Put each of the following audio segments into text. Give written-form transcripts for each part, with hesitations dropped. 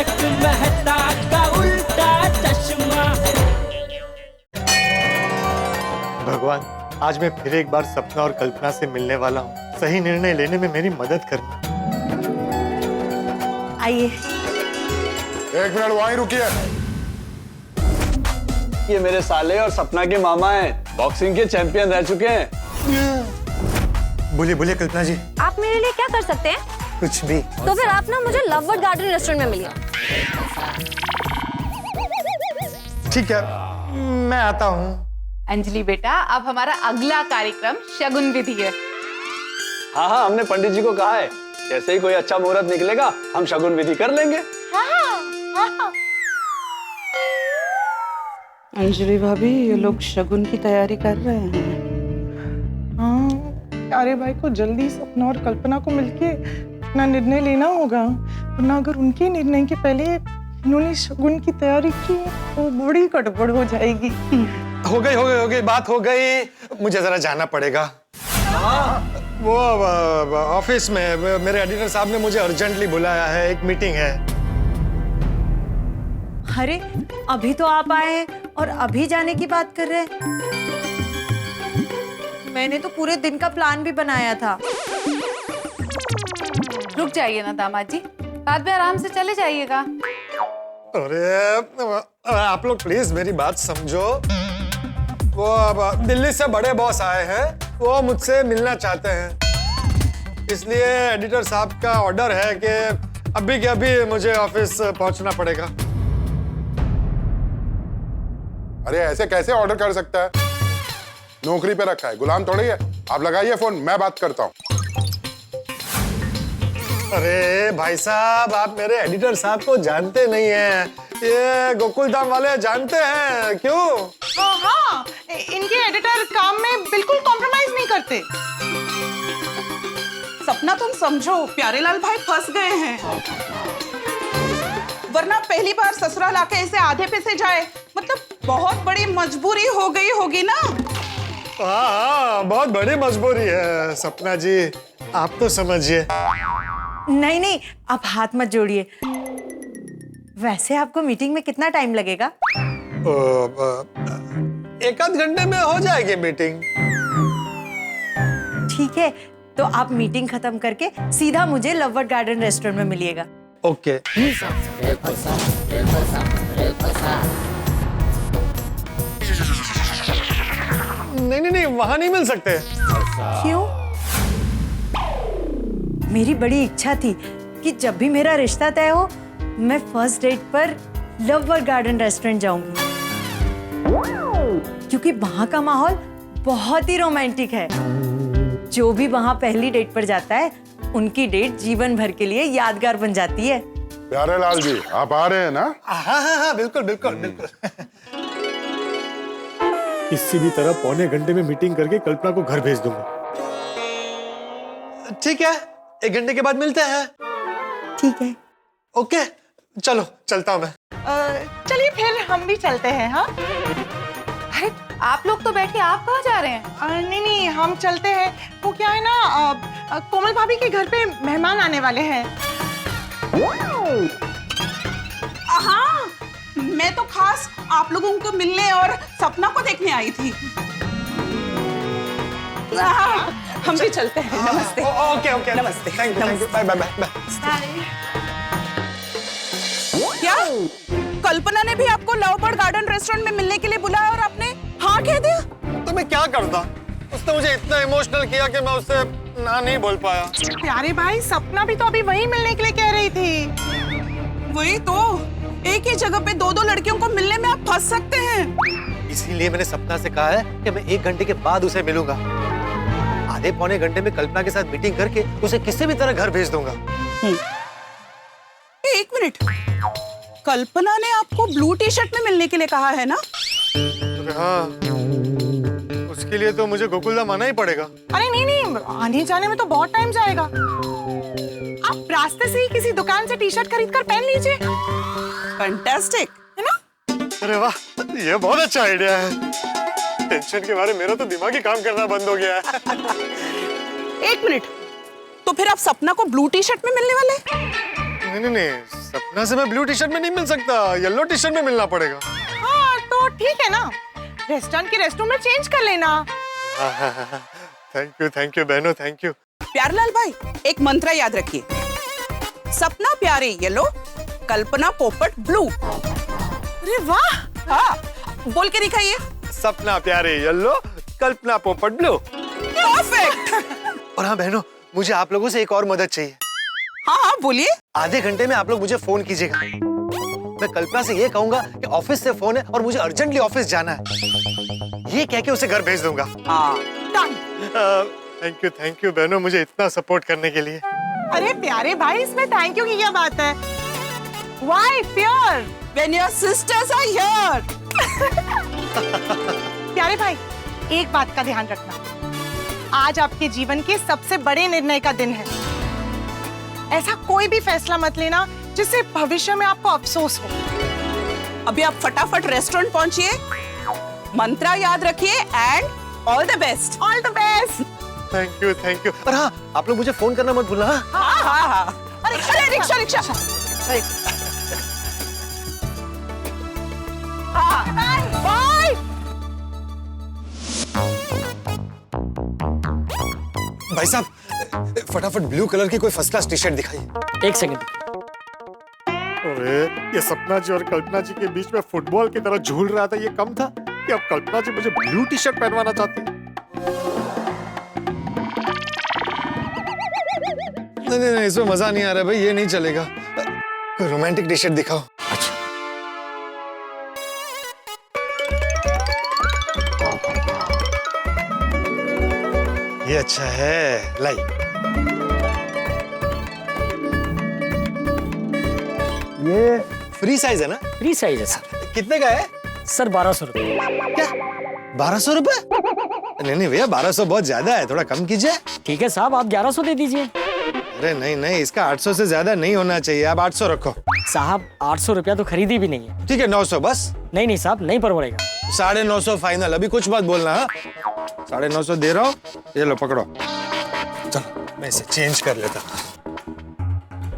तारक मेहता का उल्टा चश्मा। भगवान, आज मैं फिर एक बार सपना और कल्पना से मिलने वाला हूँ। सही निर्णय लेने में मेरी मदद करना। आइए। 1 मिनट वहीं रुकिए। ये मेरे साले और सपना के मामा हैं, बॉक्सिंग के चैंपियन रह चुके हैं। बोलिए बोलिए कल्पना जी। आप मेरे लिए क्या कर सकते हैं? कुछ भी। तो फिर आप ना मुझे लववर्ड गार्डन रेस्टोरेंट में मिलिए। ठीक है, मैं आता हूँ। अंजलि बेटा, अब हमारा अगला कार्यक्रम शगुन विधि है। हाँ हाँ, हमने पंडित जी को कहा है, जैसे ही कोई अच्छा मुहूर्त निकलेगा हम शगुन विधि कर लेंगे। अंजलि भाभी, ये लोग शगुन की तैयारी कर रहे हैं। हाँ, प्यारे भाई को जल्दी सपना और कल्पना को मिलके अपना निर्णय लेना होगा, वरना अगर उनके निर्णय के पहले इन्होंने शगुन की तैयारी की तो बड़ी गड़बड़ हो जाएगी। हो गई, बात हो गई। मुझे जरा जाना पड़ेगा। वो ऑफिस में मेरे एडिटर साहब ने मुझे अर्जेंटली बुलाया है, एक मीटिंग है। अरे अभी तो आप आए हैं और अभी जाने की बात कर रहे हैं। मैंने तो पूरे दिन का प्लान भी बनाया था। रुक जाइए ना दामाद जी, बाद में आराम से चले जाइएगा। अरे आप लोग प्लीज मेरी बात समझो। वो अब दिल्ली से बड़े बॉस आए हैं, वो मुझसे मिलना चाहते हैं, इसलिए एडिटर साहब का ऑर्डर है कि अभी के अभी मुझे ऑफिस पहुंचना पड़ेगा। अरे ऐसे कैसे ऑर्डर कर सकता है? नौकरी पे रखा है, गुलाम थोड़ी है। आप लगाइए फोन, मैं बात करता हूँ। अरे भाई साहब, आप मेरे एडिटर साहब को जानते नहीं हैं। ये गोकुल धाम वाले जानते हैं। क्यों? हाँ, इनके एडिटर काम में बिल्कुल कॉम्प्रोमाइज नहीं करते। सपना, तुम समझो, प्यारेलाल भाई फंस गए हैं, वरना पहली बार ससुराल आके ऐसे आधे पैसे जाए, मतलब बहुत बड़ी मजबूरी हो गई होगी ना। हाँ, बहुत बड़ी मजबूरी है सपना जी, आप तो समझिए। नहीं, आप हाथ मत जोड़िए। वैसे आपको मीटिंग में कितना टाइम लगेगा? 1 घंटे में हो जाएगी मीटिंग। ठीक है, तो आप मीटिंग खत्म करके सीधा मुझे लववर्ड गार्डन रेस्टोरेंट में मिलिएगा। ओके। नहीं, वहां नहीं मिल सकते। क्यों? मेरी बड़ी इच्छा थी कि जब भी मेरा रिश्ता तय हो, मैं फर्स्ट डेट पर लववर्ड गार्डन रेस्टोरेंट जाऊंगी, क्योंकि वहां का माहौल बहुत ही रोमांटिक है। जो भी वहां पहली डेट पर जाता है, उनकी डेट जीवन भर के लिए यादगार बन जाती है। प्यारेलाल जी, आप आ रहे हैं ना? हाँ, बिल्कुल। किसी भी तरह 1.25 घंटे में मीटिंग करके कल्पना को घर भेज दूंगा। ठीक है, 1 घंटे के बाद मिलते हैं। ठीक है। ओके, चलो चलता हूँ मैं। चलिए फिर हम भी चलते हैं। हाँ, अरे आप लोग तो बैठे, आप कहाँ जा रहे हैं? नहीं, हम चलते हैं। वो क्या है ना, कोमल भाभी के घर पे मेहमान आने वाले हैं। हाँ, मैं तो खास आप लोगों को मिलने और सपना को देखने आई थी। हम भी चलते हैं। नमस्ते। ओके। नमस्ते। Thank you. बाय। क्या कल्पना ने भी आपको लववर्ड गार्डन रेस्टोरेंट में मिलने के लिए बुलाया और आपने हाँ कह दिया? तो मैं क्या करता? उसने मुझे इतना इमोशनल किया कि मैं उससे ना नहीं बोल पाया। प्यारे भाई, सपना भी तो अभी वहीं मिलने के लिए कह रही थी। वही तो, एक ही जगह पे 2 लड़कियों को मिलने में आप फंस सकते हैं। इसीलिए मैंने सपना से कहा है कि मैं 1 घंटे के बाद उसे मिलूंगा। आधे पौने घंटे में कल्पना के साथ मीटिंग करके उसे किसी भी तरह घर भेज दूंगा। 1 मिनट, कल्पना ने आपको ब्लू टी-शर्ट में मिलने के लिए कहा है ना? हाँ, उसके लिए तो मुझे गोकुलधाम आना ही पड़ेगा। अरे नहीं, आने जाने में तो बहुत टाइम जाएगा। आप रास्ते से ही किसी दुकान से टी-शर्ट खरीद कर पहन लीजिए। फैंटास्टिक, है ना? अरे वाह, ये बहुत अच्छा आइडिया है। टेंशन के बारे में मेरा तो दिमाग ही काम करना बंद हो गया है। 1 मिनट, तो फिर आप सपना को ब्लू टी-शर्ट में मिलने वाले? नहीं, सपना से मैं ब्लू टी शर्ट में नहीं मिल सकता, येलो टी शर्ट में मिलना पड़ेगा। हाँ तो ठीक है ना, रेस्टोरेंट के रेस्टरूम में चेंज कर लेना। थैंक यू बहनों, थैंक यू। प्यारलाल भाई, एक मंत्र याद रखिए, सपना प्यारे येलो, कल्पना पोपट ब्लू। अरे वाह, हाँ, बोल के दिखाइए। सपना प्यारे येलो, कल्पना पोपट ब्लू। परफेक्ट। और हाँ बहनों, मुझे आप लोगों से एक और मदद चाहिए। हाँ हाँ बोलिए। आधे घंटे में आप लोग मुझे फोन कीजिएगा। मैं कल्पना से ये कहूंगा कि ऑफिस से फोन है और मुझे अर्जेंटली ऑफिस जाना है, ये कह के उसे घर भेज दूंगा। हाँ डन। थैंक यू बहनों, मुझे इतना सपोर्ट करने के लिए। अरे प्यारे भाई, इसमें थैंक यू की क्या बात है? Why fear? When your sisters are here. प्यारे भाई, एक बात का ध्यान रखना, आज आपके जीवन के सबसे बड़े निर्णय का दिन है। ऐसा कोई भी फैसला मत लेना जिससे भविष्य में आपको अफसोस हो। अभी आप फटाफट रेस्टोरेंट पहुंचिए, मंत्र याद रखिए and all the best. All the best. Thank you. और हाँ, आप लोग मुझे फोन करना मत भूलना। हाँ हाँ हाँ। अरे रिक्शा रिक्शा। बाय। भाई साहब, फटाफट ब्लू कलर की कोई फर्स्ट क्लास टी शर्ट दिखाइए। एक सेकंड। अरे ये सपना जी और कल्पना जी के बीच में फुटबॉल की तरह झूल रहा था, ये कम था कि अब कल्पना जी मुझे ब्लू टी शर्ट पहनवाना चाहती है। नहीं, इसमें मजा नहीं आ रहा भाई, ये नहीं चलेगा। कोई रोमांटिक टी शर्ट दिखाओ। अच्छा, ये अच्छा है, लाई। ये फ्री साइज है ना? फ्री साइज है सर। कितने का है सर 1200 रुपये। क्या 1200 रुपए? नहीं भैया, 1200 बहुत ज्यादा है, थोड़ा कम कीजिए। ठीक है साहब, आप 1100 दे दीजिए। अरे नहीं, इसका 800 से ज्यादा नहीं होना चाहिए, आप 800 रखो। साहब 800 रुपया तो खरीदी भी नहीं है। ठीक है 900 बस। नहीं साहब, नहीं परवड़ेगा। 950 फाइनल, अभी कुछ मत बोलना। 950 दे रहा हूँ, ये लो पकड़ो। चलो मैं इसे चेंज कर लेता।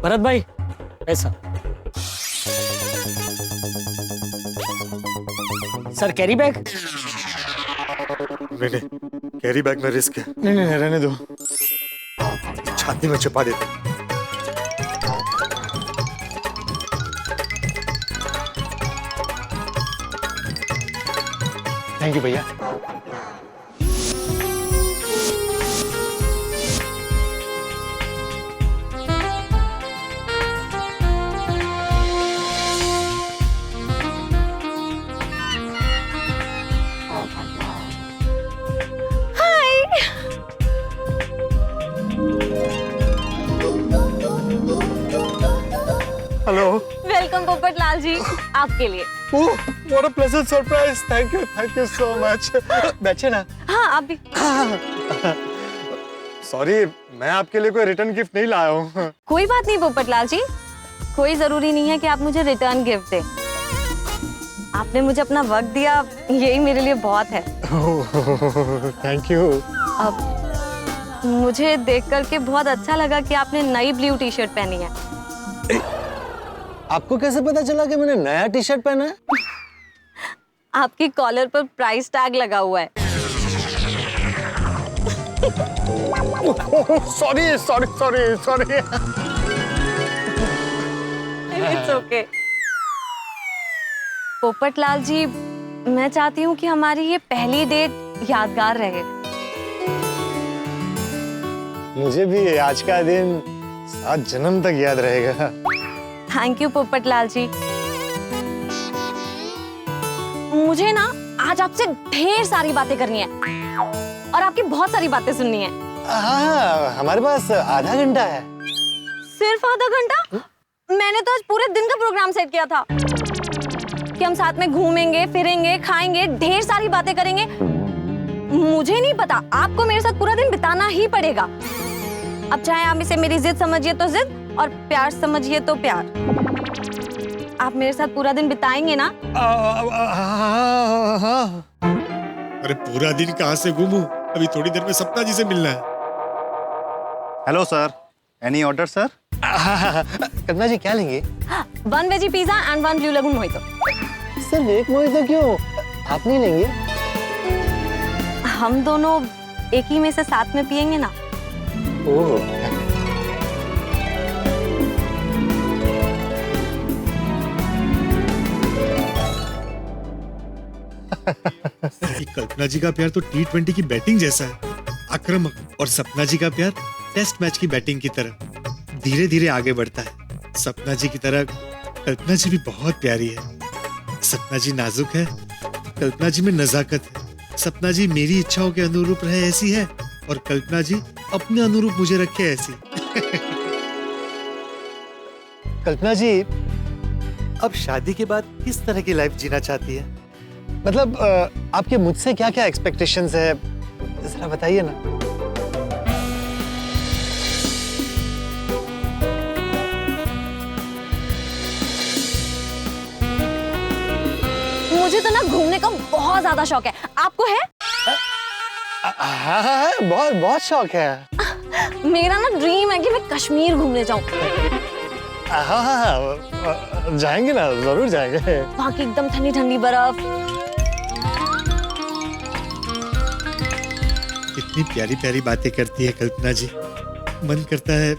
भरत भाई पैसा। Sir carry bag. नहीं, कैरी बैग में रिस्क है। नहीं, रहने दो, छाती में छुपा देते। थैंक यू भैया। हेलो। वेलकम पोपटलाल जी, आपके लिए। Oh, what a pleasant surprise. Thank you so much. बैठे ना। हाँ आप भी। सॉरी, मैं आपके लिए कोई रिटर्न गिफ्ट नहीं लाया हूँ। कोई बात नहीं पोपटलाल जी, कोई जरूरी नहीं है कि आप मुझे रिटर्न गिफ्ट दें। आपने मुझे अपना वक्त दिया, यही मेरे लिए बहुत है। Thank you. अब मुझे देख करके बहुत अच्छा लगा कि आपने नई ब्लू टी शर्ट पहनी है। आपको कैसे पता चला कि मैंने नया टी शर्ट पहना है? आपकी कॉलर पर प्राइस टैग लगा हुआ है। Sorry. It's okay. Popatlal ji, मैं चाहती हूँ कि हमारी ये पहली डेट यादगार रहे। मुझे भी आज का दिन 7 जन्म तक याद रहेगा। थैंक यू पोपटलाल जी। मुझे ना आज आपसे ढेर सारी बातें करनी है और आपकी बहुत सारी बातें सुननी है। हाँ, हमारे पास आधा घंटा है। सिर्फ आधा घंटा? मैंने तो आज पूरे दिन का प्रोग्राम सेट किया था कि हम साथ में घूमेंगे, फिरेंगे, खाएंगे, ढेर सारी बातें करेंगे। मुझे नहीं पता, आपको मेरे साथ पूरा दिन बिताना ही पड़ेगा। अब चाहे आप इसे मेरी जिद समझिए तो जिद और प्यार समझिए तो प्यार। आप मेरे साथ पूरा दिन बिताएंगे ना? अरे पूरा दिन कहाँ से घूमूं? अभी थोड़ी देर में सपना जी से मिलना है। Hello sir, any order sir? Kalpana ji क्या लेंगे? 1 veggie pizza and 1 blue lagoon mojito. सिर्फ एक मोहितो क्यों? आप नहीं लेंगे? हम दोनों एक ही में से साथ में पियेंगे ना। ओह। कल्पना जी का प्यार तो T20 की बैटिंग जैसा है, आक्रामक, और सपना जी का प्यार टेस्ट मैच की बैटिंग की तरह धीरे धीरे आगे बढ़ता है। सपना जी की तरह कल्पना जी भी बहुत प्यारी है। सपना जी नाजुक है, कल्पना जी में नजाकत है। सपना जी मेरी इच्छाओं के अनुरूप रहे ऐसी है, और कल्पना जी अपने अनुरूप मुझे रखे ऐसी। कल्पना जी अब शादी के बाद किस तरह की लाइफ जीना चाहती है? मतलब आपके मुझसे क्या क्या एक्सपेक्टेशंस है, जरा बताइए ना। मुझे तो ना घूमने का बहुत ज्यादा शौक है, आपको है? हाँ हाँ, बहुत बहुत शौक है। मेरा ना ड्रीम है कि मैं कश्मीर घूमने जाऊं। हाँ हाँ हाँ, जाएंगे ना, जरूर जाएंगे। वहाँ की एकदम ठंडी ठंडी बर्फ। कितनी प्यारी प्यारी बातें करती है कल्पना जी, मन करता है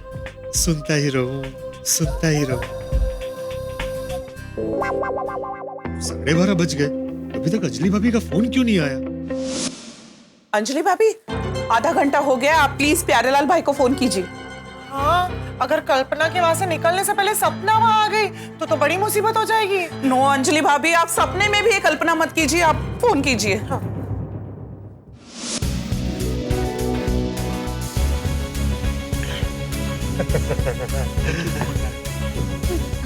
सुनता ही रहूं, सुनता ही रहूं। 12:30 बज गए, अभी तक अंजलि भाभी का फोन क्यों नहीं आया? अंजलि भाभी, आधा घंटा हो गया, आप प्लीज प्यारेलाल भाई को फोन कीजिए। हाँ, अगर कल्पना के वहां से निकलने से पहले सपना वहां आ गई तो बड़ी मुसीबत हो जाएगी। नो अंजलि भाभी, आप सपने में भी ये कल्पना मत कीजिए, आप फोन कीजिए। हाँ।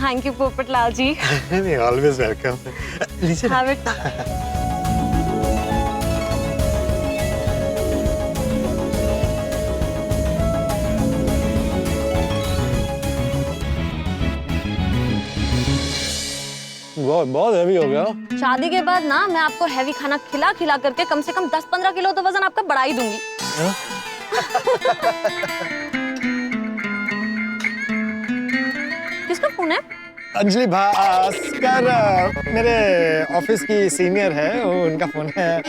Thank you Popatlal ji. Always welcome. लीजिए। हाँ बेटा। बहुत हैवी हो गया। शादी के बाद ना मैं आपको हैवी खाना खिला खिला करके कम से कम 10-15 किलो तो वजन आपका बढ़ा ही दूंगी। किसका फोन है? अंजलि भास्कर, मेरे ऑफिस की सीनियर है, उनका फोन है।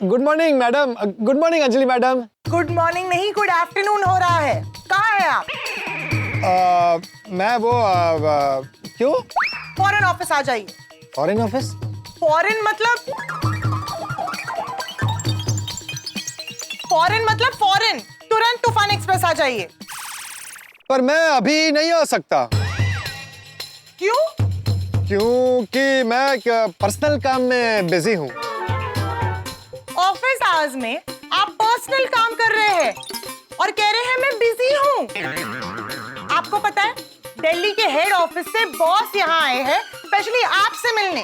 Good morning madam. Good morning Anjali madam. Good morning नहीं, गुड आफ्टरनून हो रहा है। कहाँ है आप? मैं वो क्यों? फॉरेन ऑफिस आ जाइए। Foreign office? फॉरेन मतलब फॉरेन। तुरंत तूफान एक्सप्रेस आ जाइए। पर मैं अभी नहीं आ सकता। क्यों? क्योंकि मैं पर्सनल काम में बिजी हूँ। ऑफिस आवर्स में आप पर्सनल काम कर रहे हैं और कह रहे हैं मैं बिजी हूँ। आपको पता है दिल्ली के हेड ऑफिस से बॉस यहाँ आए हैं स्पेशली आपसे मिलने।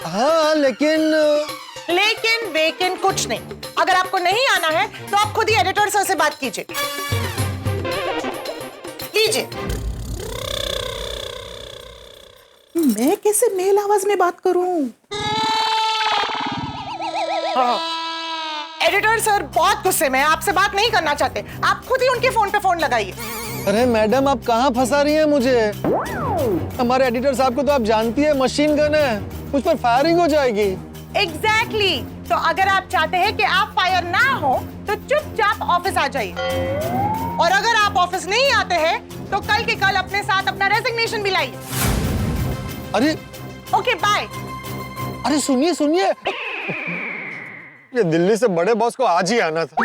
हाँ लेकिन वेकिन कुछ नहीं। अगर आपको नहीं आना है तो आप खुद ही एडिटर सर से बात कीजिए। मैं कैसे मेल आवाज में बात करूं? एडिटर सर बहुत गुस्से में हैं, आपसे बात नहीं करना चाहते। आप खुद ही उनके फोन पे फोन लगाइए। अरे मैडम आप कहाँ फंसा रही हैं मुझे? हमारे एडिटर साहब को तो आप जानती है, मशीन गन है, उस पर फायरिंग हो जाएगी। एग्जैक्टली। तो अगर आप चाहते हैं कि आप फायर ना हो तो चुपचाप ऑफिस आ जाइए, और अगर आप ऑफिस नहीं आते हैं तो कल के कल अपने साथ अपना रेजिग्नेशन भी लाइए। अरे ओके बाय। अरे सुनिए सुनिए, ये दिल्ली से बड़े बॉस को आज ही आना था।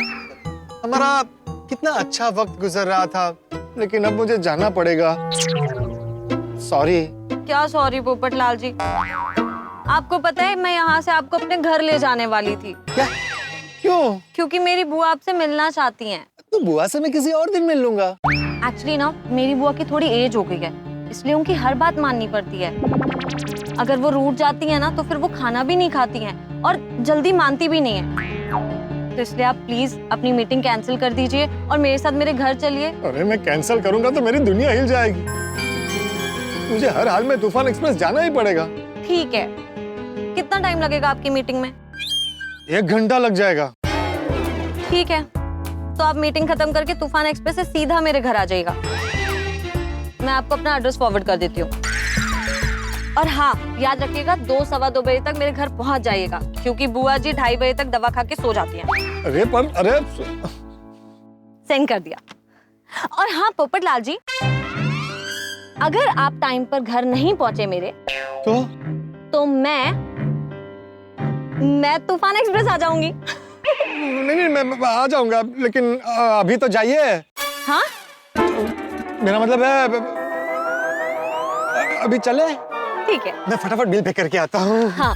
हमारा कितना अच्छा वक्त गुजर रहा था, लेकिन अब मुझे जाना पड़ेगा। सॉरी। क्या सॉरी पोपटलाल जी? आपको पता है मैं यहाँ से आपको अपने घर ले जाने वाली थी। क्या? क्यों? क्योंकि मेरी बुआ आपसे मिलना चाहती हैं। तो बुआ से मैं किसी और दिन मिल लूंगा। एक्चुअली ना मेरी बुआ की थोड़ी एज हो गई है, इसलिए उनकी हर बात माननी पड़ती है। अगर वो रूठ जाती है ना तो फिर वो खाना भी नहीं खाती हैं और जल्दी मानती भी नहीं है। तो इसलिए आप प्लीज अपनी मीटिंग कैंसिल कर दीजिए और मेरे साथ मेरे घर चलिए। अरे मैं कैंसिल करूंगा तो मेरी दुनिया हिल जाएगी। मुझे हर हाल में तूफान एक्सप्रेस जाना ही पड़ेगा। ठीक है, कितना टाइम लगेगा आपकी मीटिंग में? 1 घंटा लग जाएगा। ठीक है, तो आप मीटिंग खत्म करके तूफान एक्सप्रेस से सीधा मेरे घर आ जाइएगा। मैं आपको अपना एड्रेस फॉरवर्ड कर देती हूँ। और हाँ, याद रखिएगा 2-2:15 बजे तक मेरे घर पहुंच जाइएगा, क्योंकि बुआ जी 2:30 बजे तक दवा खा के सो जाती हैं। अरे सेंड कर दिया। और हाँ पोपटलाल जी, अगर आप टाइम पर घर नहीं पहुंचे मेरे तो मैं तूफान एक्सप्रेस आ जाऊंगी। नहीं मैं आ जाऊंगा, लेकिन अभी तो जाइए। हाँ, मेरा मतलब है अभी चले। ठीक है, मैं फटाफट बिल पे करके आता हूँ। हाँ।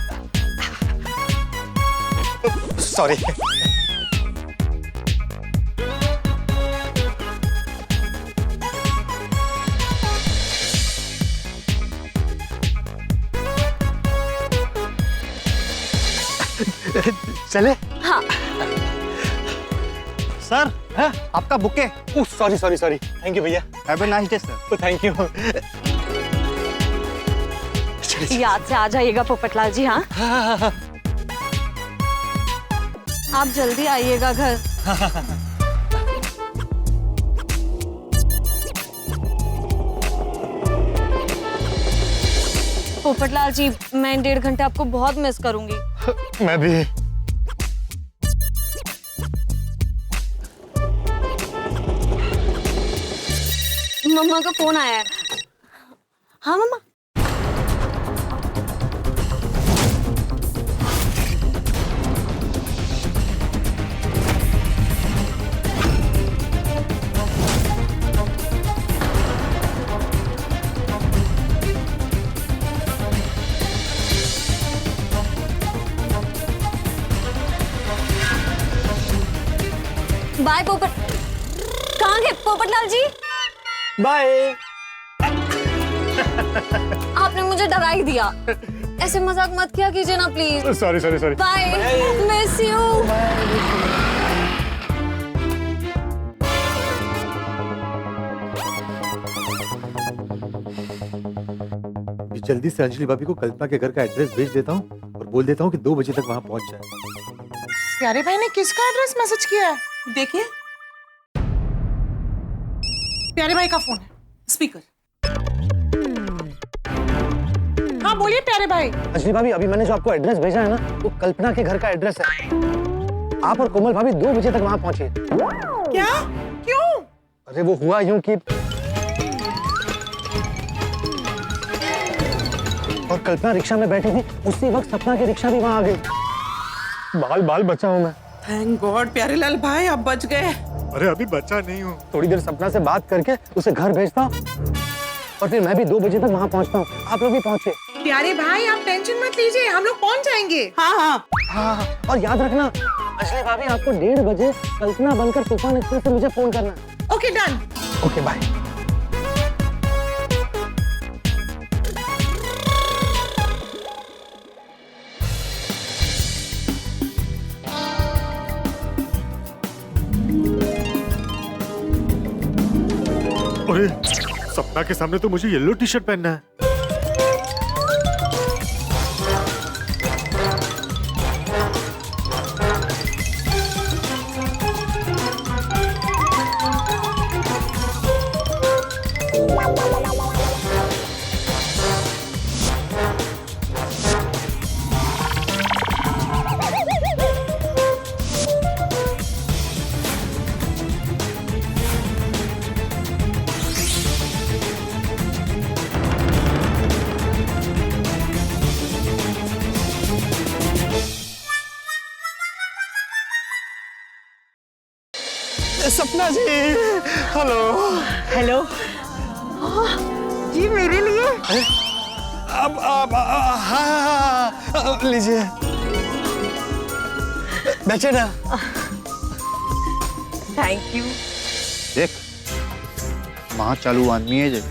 सॉरी। चले। हाँ। सर है? आपका बुके। सॉरी थैंक यू भैया। Have a nice day sir. Thank you. याद से आ जाइएगा पोपटलाल जी। हाँ, आप जल्दी आइएगा घर। पोपटलाल जी, मैं 1.5 घंटे आपको बहुत मिस करूंगी। मैं भी। मम्मा का फोन आया है। हाँ मम्मा। बाय पोपट। कहाँ गए पोपटलाल जी? बाय। आपने मुझे डरा ही दिया। ऐसे मजाक मत किया कीजिए ना please. Sorry. Bye, miss you. जल्दी से अंजलि भाभी को कल्पना के घर का एड्रेस भेज देता हूँ और बोल देता हूँ कि 2 बजे तक वहाँ पहुँच जाए। प्यारे भाई ने किसका एड्रेस मैसेज किया है? देखिए, प्यारे भाई का फोन है, स्पीकर। हाँ बोलिए प्यारे भाई। अंजलि भाभी, अभी मैंने जो आपको एड्रेस भेजा है ना, वो कल्पना के घर का एड्रेस है। आप और कोमल भाभी 2 बजे तक वहाँ पहुँचे। क्या? क्यों? अरे वो हुआ यूं कि और कल्पना रिक्शा में बैठी थी, उसी वक्त सपना की रिक्शा भी वहाँ आ गई। बाल बचा हूँ मैं। थैंक गॉड प्यारे लाल भाई, आप बच गए। अरे अभी बचा नहीं हूँ। थोड़ी देर सपना से बात करके उसे घर भेजता हूँ और फिर मैं भी 2 बजे तक वहाँ पहुँचता हूँ। आप लोग भी पहुँचे। प्यारे भाई आप टेंशन मत लीजिए, हम लोग पहुंच जाएंगे। हाँ। और याद रखना अंजलि भाभी, आपको 1:30 बजे कल्पना बनकर तूफान एक्सप्रेस से मुझे फोन करना। Okay done. Okay bye. अरे सपना के सामने तो मुझे येलो टी शर्ट पहनना है। सपना जी, हेलो। जी मेरे लिए? अब हाँ, लीजिए, बैठे ना। Thank you. देख, वहाँ चालू आदमी है जो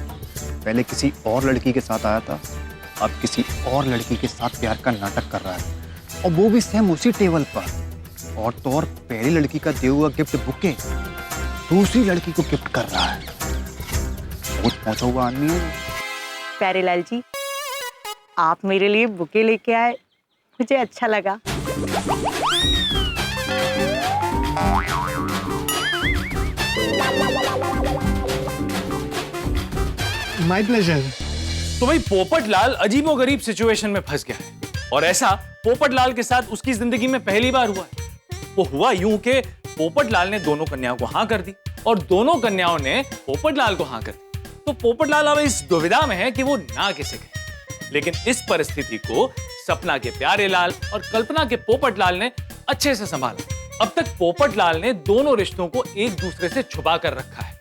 पहले किसी और लड़की के साथ आया था, अब किसी और लड़की के साथ प्यार का नाटक कर रहा है, और वो भी सेम उसी टेबल पर। और तो और पहली लड़की का दिया हुआ गिफ्ट बुके दूसरी लड़की को गिफ्ट कर रहा है। बहुत पहुंचा हुआ आदमी है। प्यारेलाल जी, आप मेरे लिए बुके लेके आए, मुझे अच्छा लगा। My pleasure. तो भाई पोपटलाल अजीबोगरीब सिचुएशन में फंस गया है और ऐसा पोपटलाल के साथ उसकी जिंदगी में पहली बार हुआ है। वो हुआ यूं कि पोपटलाल ने दोनों कन्याओं को हाँ कर दी और दोनों कन्याओं ने पोपटलाल को हाँ कर दी। तो पोपटलाल अब इस दुविधा में है कि वो ना किसे कहे। लेकिन इस परिस्थिति को सपना के प्यारे लाल और कल्पना के पोपटलाल ने अच्छे से संभाला। अब तक पोपटलाल ने दोनों रिश्तों को एक दूसरे से छुपा कर रखा है।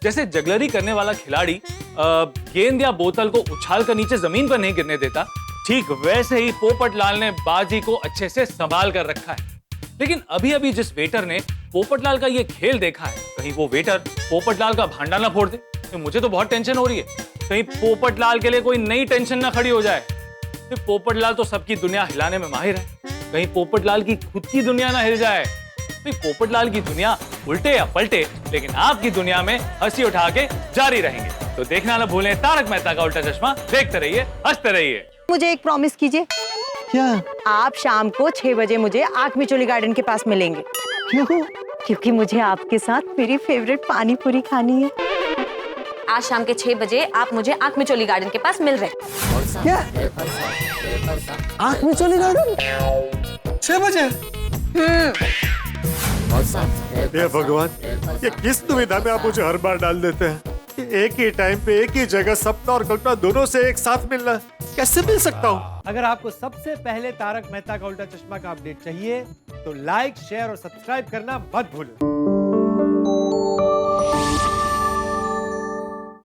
जैसे जगलरी करने वाला खिलाड़ी गेंद या बोतल को उछाल कर नीचे जमीन पर नहीं गिरने देता, ठीक वैसे ही पोपटलाल ने बाजी को अच्छे से संभाल कर रखा है। लेकिन अभी अभी जिस वेटर ने पोपटलाल का ये खेल देखा है, कहीं वो वेटर पोपटलाल का भांडा ना फोड़ दे। तो मुझे तो बहुत टेंशन हो रही है, कहीं पोपटलाल के लिए कोई नई टेंशन ना खड़ी हो जाए। तो पोपटलाल तो सबकी दुनिया हिलाने में माहिर है, कहीं पोपटलाल की खुद की दुनिया ना हिल जाए। भाई पोपटलाल की दुनिया उल्टे या पलटे, लेकिन आपकी दुनिया में हंसी उठा के जारी रहेंगे। तो देखना ना भूलें तारक मेहता का उल्टा चश्मा। देखते रहिए, हंसते रहिए। मुझे एक प्रॉमिस कीजिए। क्या? आप शाम को 6 बजे मुझे आँख मिचोली गार्डन के पास मिलेंगे। क्यों? क्योंकि मुझे आपके साथ मेरी फेवरेट पानी पूरी खानी है। आज शाम के 6 बजे आप मुझे आँख मिचोली गार्डन के पास मिल रहे हैं। क्या? आँख मिचोली गार्डन 6 बजे? हे भगवान, ये किस दुविधा में आप मुझे हर बार डाल देते हैं? एक ही टाइम पे एक ही जगह सपना और कल्पना दोनों से एक साथ मिलना कैसे मिल सकता हूँ? अगर आपको सबसे पहले तारक मेहता का उल्टा चश्मा का अपडेट चाहिए तो लाइक, शेयर और सब्सक्राइब करना मत भूलो।